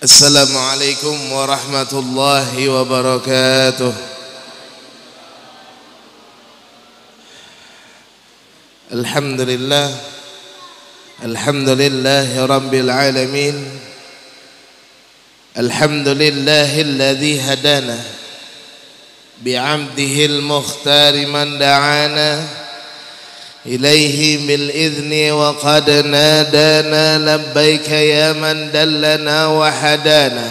Assalamualaikum warahmatullahi wabarakatuh. Alhamdulillah, alhamdulillahi rabbil alamin. Alhamdulillahilladzi hadana bi'abdihil mukhtari man da'ana إليه بالإذن وقد نادانا لبيك يا من دلنا وحدانا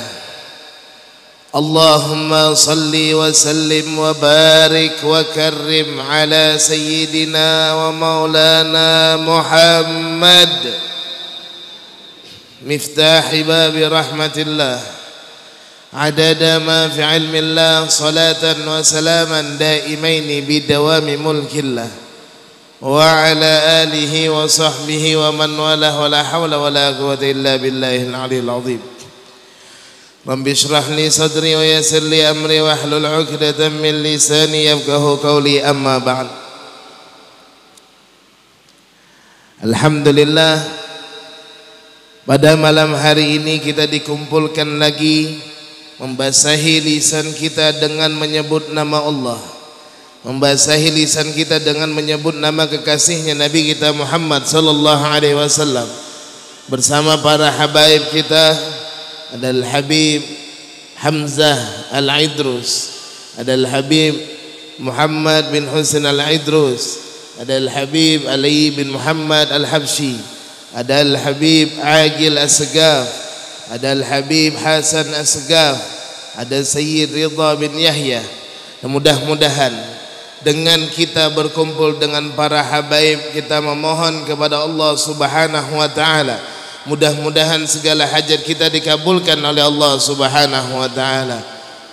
اللهم صل وسلم وبارك وكرم على سيدنا ومولانا محمد مفتاح باب رحمة الله عدد ما في علم الله صلاة وسلاما دائمين بدوام ملك الله وعلى آله وصحبه ومن والاه ولا حول ولا قوة إلا بالله العلي العظيم رب اشرح لي صدري ويسر لي أمري واحلل عقدة من لساني يفقهوا قولي أما بعد. Alhamdulillah, pada malam hari ini kita dikumpulkan lagi membasahi lisan kita dengan menyebut nama Allah, membasahi lisan kita dengan menyebut nama kekasihnya Nabi kita Muhammad sallallahu alaihi wasallam bersama para habaib kita. Ada Al-Habib Hamzah Al-Idrus, ada Al-Habib Muhammad bin Husain Al-Idrus, ada Al-Habib Ali bin Muhammad Al-Habsyi, ada Al-Habib Agil As-Segaf, ada Al-Habib Hasan As-Segaf, ada Sayyid Ridha bin Yahya. Mudah-mudahan dengan kita berkumpul dengan para habaib, kita memohon kepada Allah Subhanahu wa taala, mudah-mudahan segala hajat kita dikabulkan oleh Allah Subhanahu wa taala.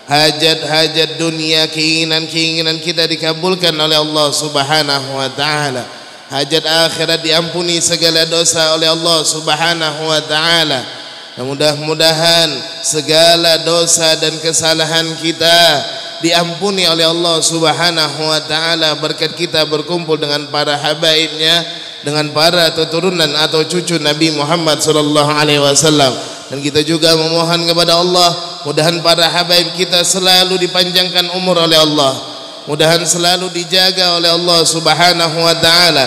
Hajat-hajat dunia, keinginan-keinginan kita dikabulkan oleh Allah Subhanahu wa taala. Hajat akhirat diampuni segala dosa oleh Allah Subhanahu wa taala. Mudah-mudahan segala dosa dan kesalahan kita diampuni oleh Allah Subhanahu wa taala berkat kita berkumpul dengan para habaibnya, dengan para turunan atau cucu Nabi Muhammad sallallahu alaihi wasallam. Dan kita juga memohon kepada Allah, mudahan para habaib kita selalu dipanjangkan umur oleh Allah, mudahan selalu dijaga oleh Allah Subhanahu wa taala,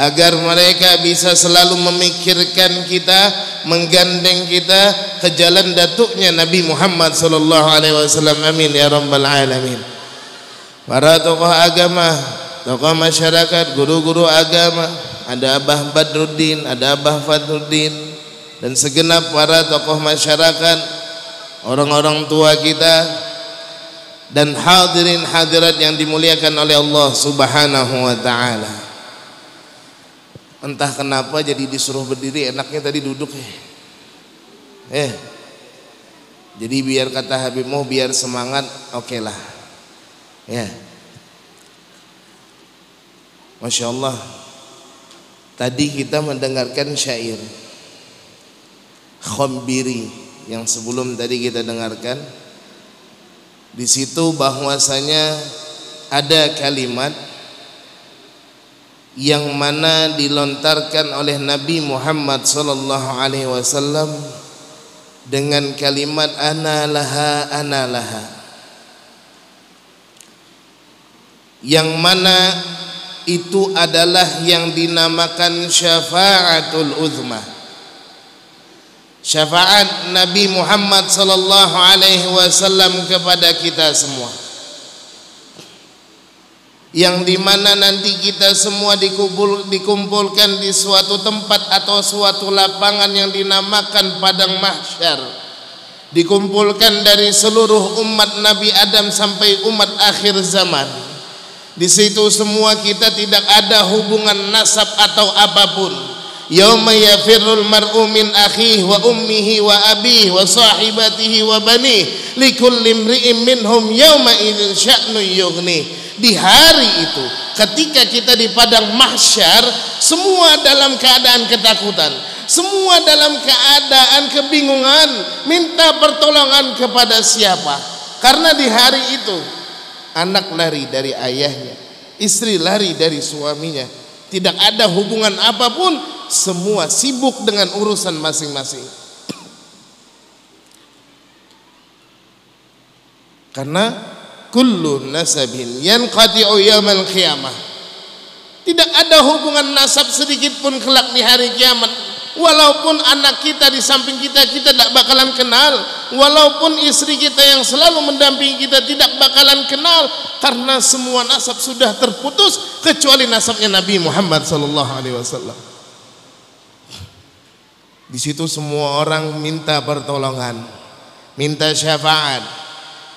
agar mereka bisa selalu memikirkan kita, menggandeng kita ke jalan datuknya Nabi Muhammad sallallahu alaihi wasallam. Amin ya rabbal alamin. Para tokoh agama, tokoh masyarakat, guru-guru agama, ada Abah Badruddin, ada Abah Fadruddin, dan segenap para tokoh masyarakat, orang-orang tua kita, dan hadirin hadirat yang dimuliakan oleh Allah Subhanahu wa taala. Entah kenapa jadi disuruh berdiri, enaknya tadi duduk ya. Jadi biar kata Habib mau biar semangat, oke lah. Ya. Masya Allah. Tadi kita mendengarkan syair Khombiri yang sebelum tadi kita dengarkan. Di situ bahwasanya ada kalimat yang mana dilontarkan oleh Nabi Muhammad sallallahu alaihi wasallam dengan kalimat ana laha ana laha, yang mana itu adalah yang dinamakan syafaatul uzma, syafaat Nabi Muhammad sallallahu alaihi wasallam kepada kita semua, yang dimana nanti kita semua dikumpulkan di suatu tempat atau suatu lapangan yang dinamakan padang mahsyar, dikumpulkan dari seluruh umat Nabi Adam sampai umat akhir zaman. Di situ semua kita tidak ada hubungan nasab atau apapun. Yauma yafirrul mar'u min akhihi wa ummihi wa abihi wa sahibatihi wa banihi likulli imri'in minhum yauma idzin sya'nun yughni. Di hari itu ketika kita di padang mahsyar, semua dalam keadaan ketakutan, semua dalam keadaan kebingungan, minta pertolongan kepada siapa? Karena di hari itu anak lari dari ayahnya, istri lari dari suaminya, tidak ada hubungan apapun, semua sibuk dengan urusan masing-masing. Karena kullu nasabin yanqati'u yaumal qiyamah. Tidak ada hubungan nasab sedikit pun kelak di hari kiamat. Walaupun anak kita di samping kita, kita tidak bakalan kenal. Walaupun istri kita yang selalu mendampingi kita tidak bakalan kenal, karena semua nasab sudah terputus kecuali nasabnya Nabi Muhammad SAW. Di situ semua orang minta pertolongan, minta syafaat,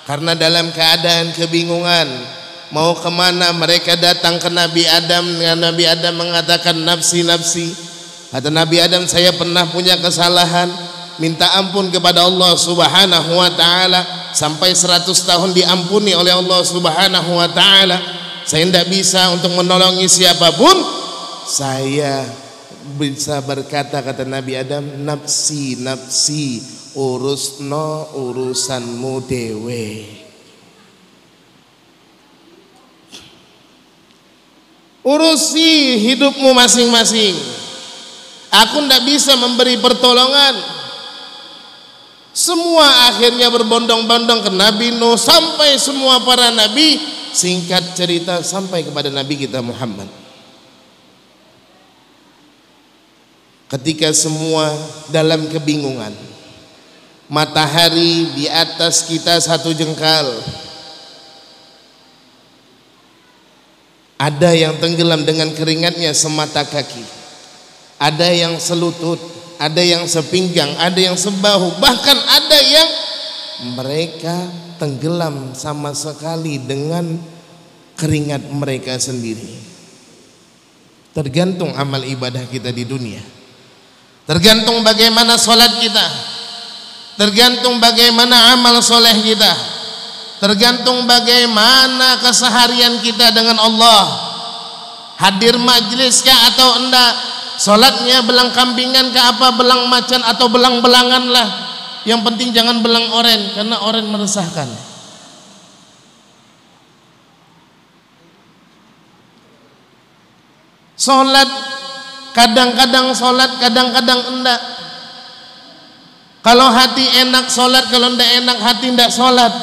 karena dalam keadaan kebingungan mau kemana mereka datang ke Nabi Adam. Nabi Adam mengatakan nafsi nafsi. Kata Nabi Adam, saya pernah punya kesalahan, minta ampun kepada Allah Subhanahu wa ta'ala, sampai 100 tahun diampuni oleh Allah Subhanahu wa ta'ala. Saya tidak bisa untuk menolongi siapapun. Saya bisa berkata, kata Nabi Adam, nafsi nafsi, urusno urusanmu dewe. Urusi hidupmu masing-masing. Aku tidak bisa memberi pertolongan. Semua akhirnya berbondong-bondong ke Nabi Nuh, sampai semua para nabi. Singkat cerita sampai kepada Nabi kita Muhammad. Ketika semua dalam kebingungan, matahari di atas kita 1 jengkal, ada yang tenggelam dengan keringatnya semata kaki, ada yang selutut, ada yang sepinggang, ada yang sebahu, bahkan ada yang mereka tenggelam sama sekali dengan keringat mereka sendiri. Tergantung amal ibadah kita di dunia, tergantung bagaimana sholat kita, tergantung bagaimana amal soleh kita, tergantung bagaimana keseharian kita dengan Allah. Hadir majlis kah atau enggak, sholatnya belang kambingan kah apa belang macan atau belang-belangan lah, yang penting jangan belang oren, karena oren meresahkan. Sholat kadang-kadang sholat, kadang-kadang enggak. Kalau hati enak sholat, kalau enggak enak hati enggak sholat.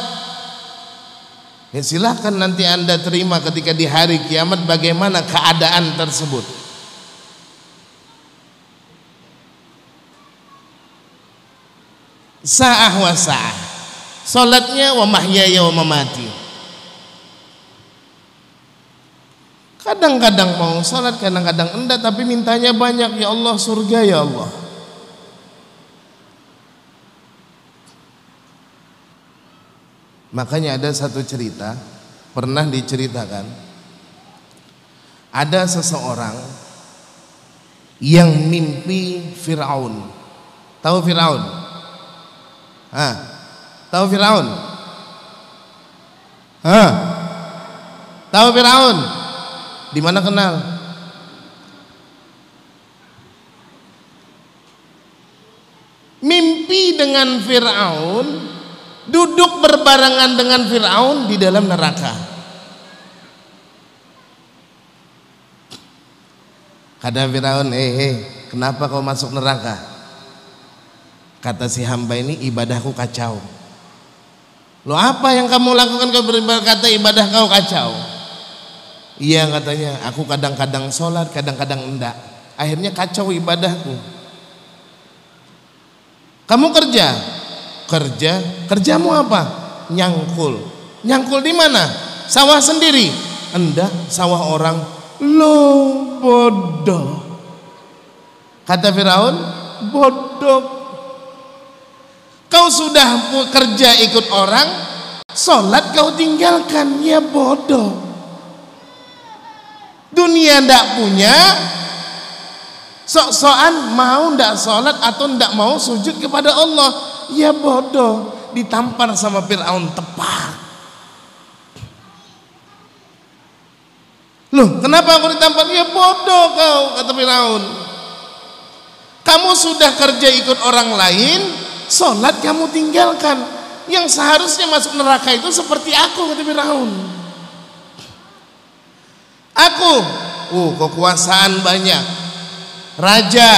Ya silahkan nanti anda terima ketika di hari kiamat bagaimana keadaan tersebut. Sa'ah wa sa'ah, sholatnya wa mahyaya wa mamati. Kadang-kadang mau sholat, kadang-kadang enggak, tapi mintanya banyak, ya Allah surga ya Allah. Makanya ada satu cerita pernah diceritakan, ada seseorang yang mimpi Fir'aun. Tahu Fir'aun? Tahu Fir'aun? Tahu Fir'aun? Di mana kenal? Mimpi dengan Fir'aun, duduk berbarengan dengan Fir'aun di dalam neraka. Kata Fir'aun, kenapa kau masuk neraka? Kata si hamba ini, ibadahku kacau. Loh, apa yang kamu lakukan? Kau berkata ibadah kau kacau. Iya, katanya, aku kadang-kadang sholat, kadang-kadang enggak. Akhirnya kacau ibadahku. Kamu kerja? Kerja? Kerjamu apa? Nyangkul. Nyangkul di mana? Sawah sendiri? Enggak, sawah orang. Loh, bodoh. Kata Firaun, bodoh. Kau sudah kerja ikut orang, sholat kau tinggalkan, ya bodoh. Dunia ndak punya, sok-sokan mau ndak sholat atau ndak mau sujud kepada Allah, ya bodoh. Ditampar sama Fir'aun tepat. Loh, kenapa aku ditampar? Ya bodoh kau, kata Fir'aun. Kamu sudah kerja ikut orang lain, sholat kamu tinggalkan. Yang seharusnya masuk neraka itu seperti aku, kata Fir'aun. Aku, kekuasaan banyak, raja,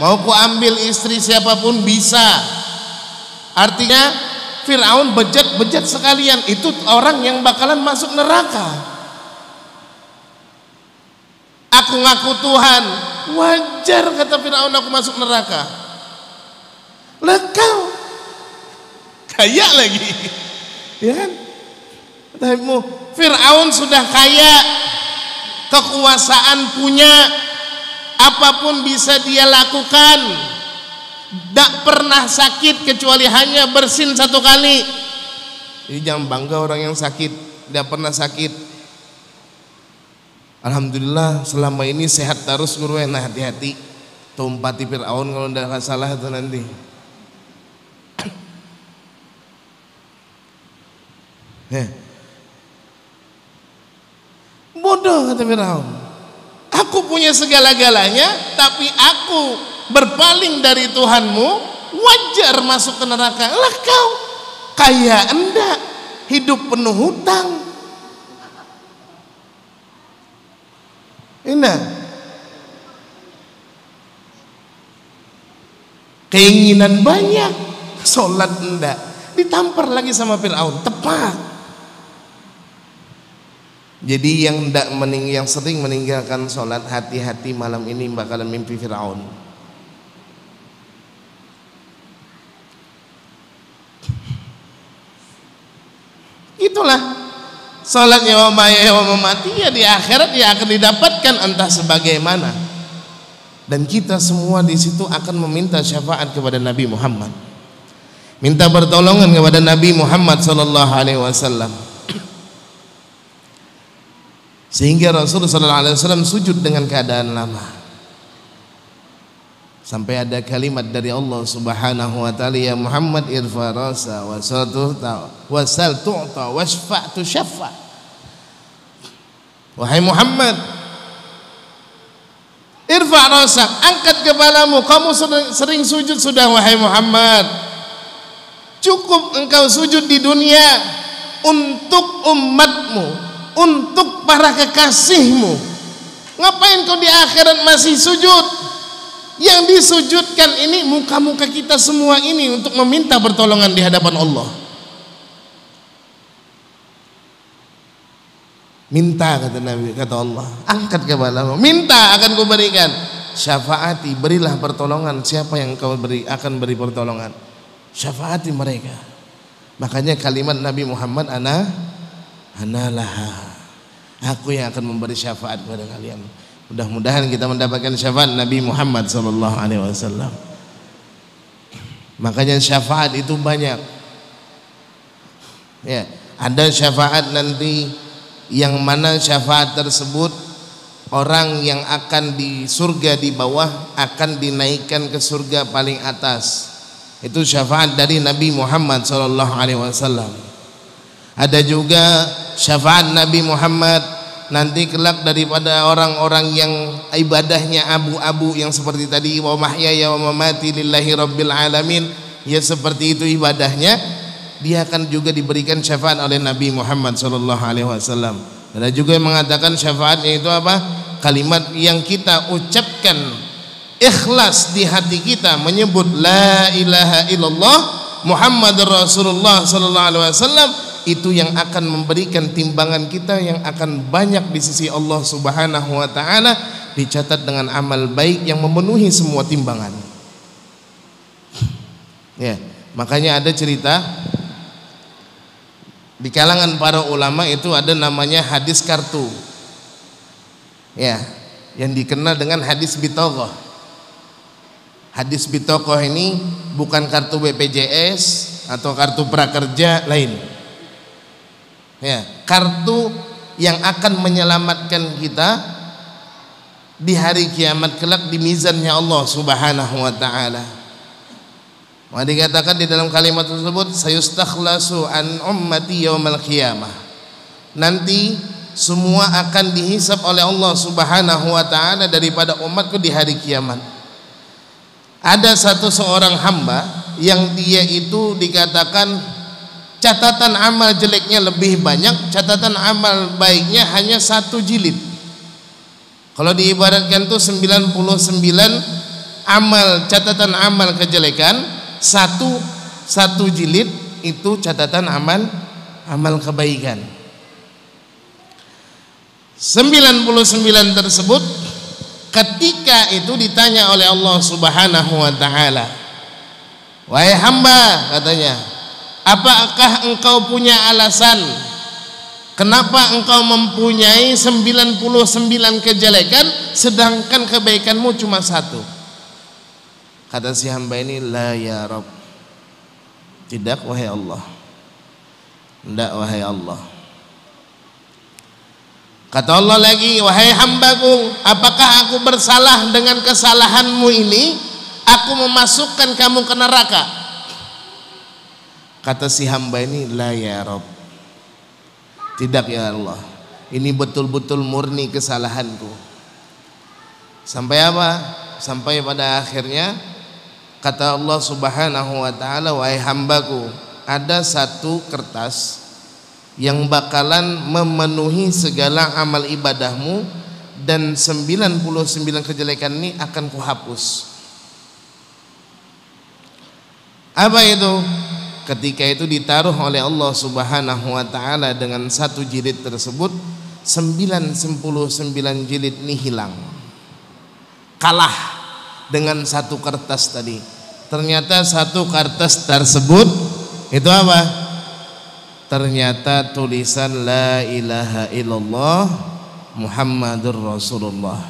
mau ku ambil istri siapapun bisa. Artinya Fir'aun bejat sekalian, itu orang yang bakalan masuk neraka. Aku ngaku Tuhan, wajar kata Fir'aun aku masuk neraka. Lah kau kaya lagi, ya kan? Fir'aun sudah kaya, kekuasaan punya, apapun bisa dia lakukan, tak pernah sakit kecuali hanya bersin 1 kali. Jadi jangan bangga orang yang sakit, tidak pernah sakit. Alhamdulillah selama ini sehat terus guru. Nah hati-hati tumpati Fir'aun kalau tidak salah itu nanti. Bodoh kata Fir'aun, aku punya segala-galanya tapi aku berpaling dari Tuhanmu, wajar masuk ke neraka. Lah kau kaya enggak, hidup penuh hutang. Enak, keinginan banyak, sholat enggak, ditampar lagi sama Fir'aun. Tepat. Jadi yang sering meninggalkan sholat, hati-hati malam ini bakalan mimpi Fir'aun. Itulah sholatnya wa maya wa mamati, ya di akhirat ya akan didapatkan entah sebagaimana. Dan kita semua di situ akan meminta syafaat kepada Nabi Muhammad, minta pertolongan kepada Nabi Muhammad sallallahu alaihi wasallam. Sehingga Rasulullah sallallahu alaihi wasallam sujud dengan keadaan lama. Sampai ada kalimat dari Allah Subhanahu wa taala, ya Muhammad irfa rasa wasal tu'ta washfa' tushaffa. Wahai Muhammad, irfa rasa, angkat kepalamu, kamu sering sujud sudah wahai Muhammad. Cukup engkau sujud di dunia untuk umatmu, untuk para kekasihmu. Ngapain kau di akhirat masih sujud? Yang disujudkan ini muka-muka kita semua ini untuk meminta pertolongan di hadapan Allah. Minta kata Nabi, kata Allah, angkat kepalamu, minta akan kuberikan. Syafaati, berilah pertolongan siapa yang kau akan beri pertolongan. Syafaati mereka. Makanya kalimat Nabi Muhammad, ana laha, aku yang akan memberi syafaat kepada kalian. Mudah-mudahan kita mendapatkan syafaat Nabi Muhammad sallallahu alaihi wasallam. Makanya syafaat itu banyak. Ya, ada syafaat nanti yang mana syafaat tersebut orang yang akan di surga di bawah akan dinaikkan ke surga paling atas. Itu syafaat dari Nabi Muhammad sallallahu alaihi wasallam. Ada juga syafaat Nabi Muhammad nanti kelak daripada orang-orang yang ibadahnya abu-abu yang seperti tadi, wa mahyaya wa mamati lillahi rabbil alamin, ya seperti itu ibadahnya, dia akan juga diberikan syafaat oleh Nabi Muhammad sallallahu alaihi wasallam. Ada juga yang mengatakan syafaatnya itu apa? Kalimat yang kita ucapkan ikhlas di hati kita menyebut la ilaha illallah Muhammadur Rasulullah sallallahu alaihi wasallam, itu yang akan memberikan timbangan kita yang akan banyak di sisi Allah Subhanahu wa taala, dicatat dengan amal baik yang memenuhi semua timbangan. Ya, makanya ada cerita di kalangan para ulama itu ada namanya hadis kartu. Ya, yang dikenal dengan hadis bitogoh. Hadis bitogoh ini bukan kartu BPJS atau kartu prakerja lain. Ya, kartu yang akan menyelamatkan kita di hari kiamat kelak di mizannya Allah Subhanahu wa taala. Maka dikatakan di dalam kalimat tersebut, sayustakhlasu an ummati yaumal qiyamah. Nanti semua akan dihisab oleh Allah Subhanahu wa taala daripada umatku di hari kiamat. Ada seorang hamba yang dia itu dikatakan catatan amal jeleknya lebih banyak, catatan amal baiknya hanya 1 jilid. Kalau diibaratkan tuh 99 amal catatan amal kejelekan, satu jilid itu catatan amal kebaikan. 99 tersebut ketika itu ditanya oleh Allah Subhanahu wa taala, wahai hamba, katanya, apakah engkau punya alasan kenapa engkau mempunyai 99 kejelekan sedangkan kebaikanmu cuma 1? Kata si hamba ini, la ya Rabb, tidak wahai Allah, tidak wahai Allah. Kata Allah lagi, wahai hambaku, apakah aku bersalah dengan kesalahanmu ini? Aku memasukkan kamu ke neraka. Kata si hamba ini, la ya Rabb, tidak ya Allah, ini betul-betul murni kesalahanku. Sampai apa? Sampai pada akhirnya kata Allah Subhanahu wa taala, wahai hambaku, ada satu kertas yang bakalan memenuhi segala amal ibadahmu dan 99 kejelekan ini akan kuhapus. Apa itu? Ketika itu ditaruh oleh Allah Subhanahu wa taala dengan satu jilid tersebut, 99 jilid ini hilang, kalah dengan satu kertas tadi. Ternyata satu kertas tersebut itu apa? Ternyata tulisan la ilaha illallah Muhammadur Rasulullah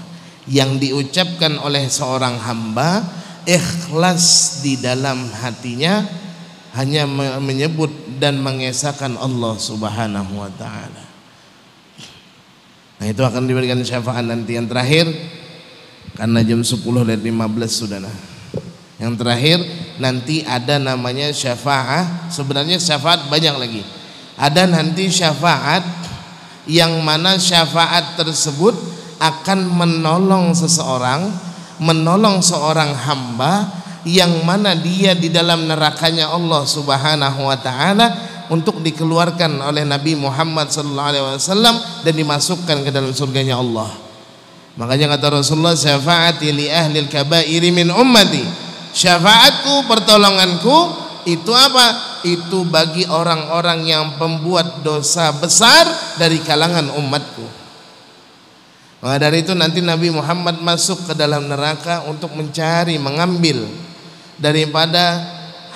yang diucapkan oleh seorang hamba ikhlas di dalam hatinya, hanya menyebut dan mengesahkan Allah Subhanahu wa taala. Nah, itu akan diberikan syafaat nanti. Yang terakhir, karena jam 10:15 sudah. Yang terakhir nanti ada namanya syafaat. Sebenarnya syafaat banyak lagi. Ada nanti syafaat yang mana syafaat tersebut akan menolong seseorang, menolong seorang hamba yang mana dia di dalam nerakanya Allah Subhanahu wa taala untuk dikeluarkan oleh Nabi Muhammad sallallahu alaihi wasallam dan dimasukkan ke dalam surganya Allah. Makanya kata Rasulullah, syafaati li ahlil kabairi min ummati. Syafaatku, pertolonganku itu apa? Itu bagi orang-orang yang pembuat dosa besar dari kalangan umatku. Maka dari itu nanti Nabi Muhammad masuk ke dalam neraka untuk mencari, mengambil daripada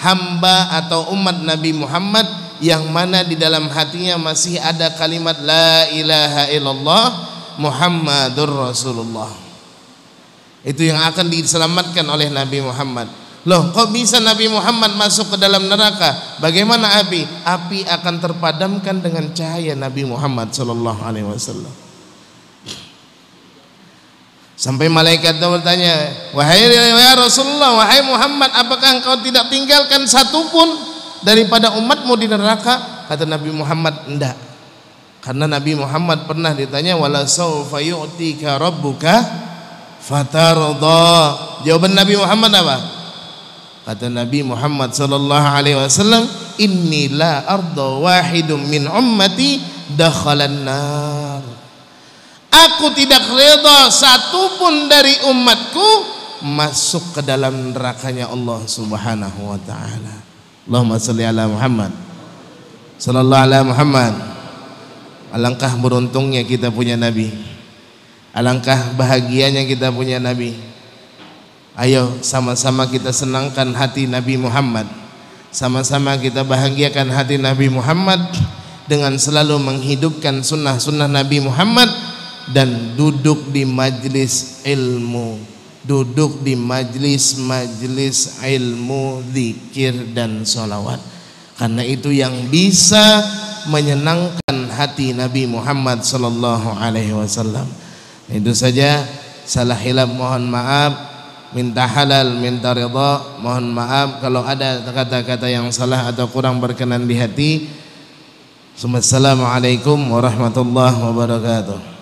hamba atau umat Nabi Muhammad yang mana di dalam hatinya masih ada kalimat la ilaha illallah Muhammadur Rasulullah. Itu yang akan diselamatkan oleh Nabi Muhammad. Loh, kok bisa Nabi Muhammad masuk ke dalam neraka? Bagaimana api? Api akan terpadamkan dengan cahaya Nabi Muhammad sallallahu alaihi wasallam. Sampai malaikat itu bertanya, wahai ya Rasulullah, wahai Muhammad, apakah engkau tidak tinggalkan satupun daripada umatmu di neraka? Kata Nabi Muhammad, enggak. Karena Nabi Muhammad pernah ditanya, wala sawfa yu'tika rabbuka fatarda. Jawaban Nabi Muhammad apa? Kata Nabi Muhammad sallallahu alaihi wasallam, inni la arda wahidum min ummati dakhalan nar. Aku tidak redha satupun dari umatku masuk ke dalam nerakanya Allah Subhanahu wa taala. Allahumma shalli ala Muhammad sallallahu alaihi Muhammad. Alangkah beruntungnya kita punya nabi. Alangkah bahagianya kita punya nabi. Ayo sama-sama kita senangkan hati Nabi Muhammad. Sama-sama kita bahagiakan hati Nabi Muhammad dengan selalu menghidupkan sunnah-sunnah Nabi Muhammad dan duduk di majlis ilmu, duduk di majlis-majlis ilmu, zikir dan sholawat. Karena itu yang bisa menyenangkan hati Nabi Muhammad sallallahu alaihi wasallam. Itu saja, salah hilaf mohon maaf, minta halal, minta ridha, mohon maaf kalau ada kata-kata yang salah atau kurang berkenan di hati. Assalamualaikum warahmatullahi wabarakatuh.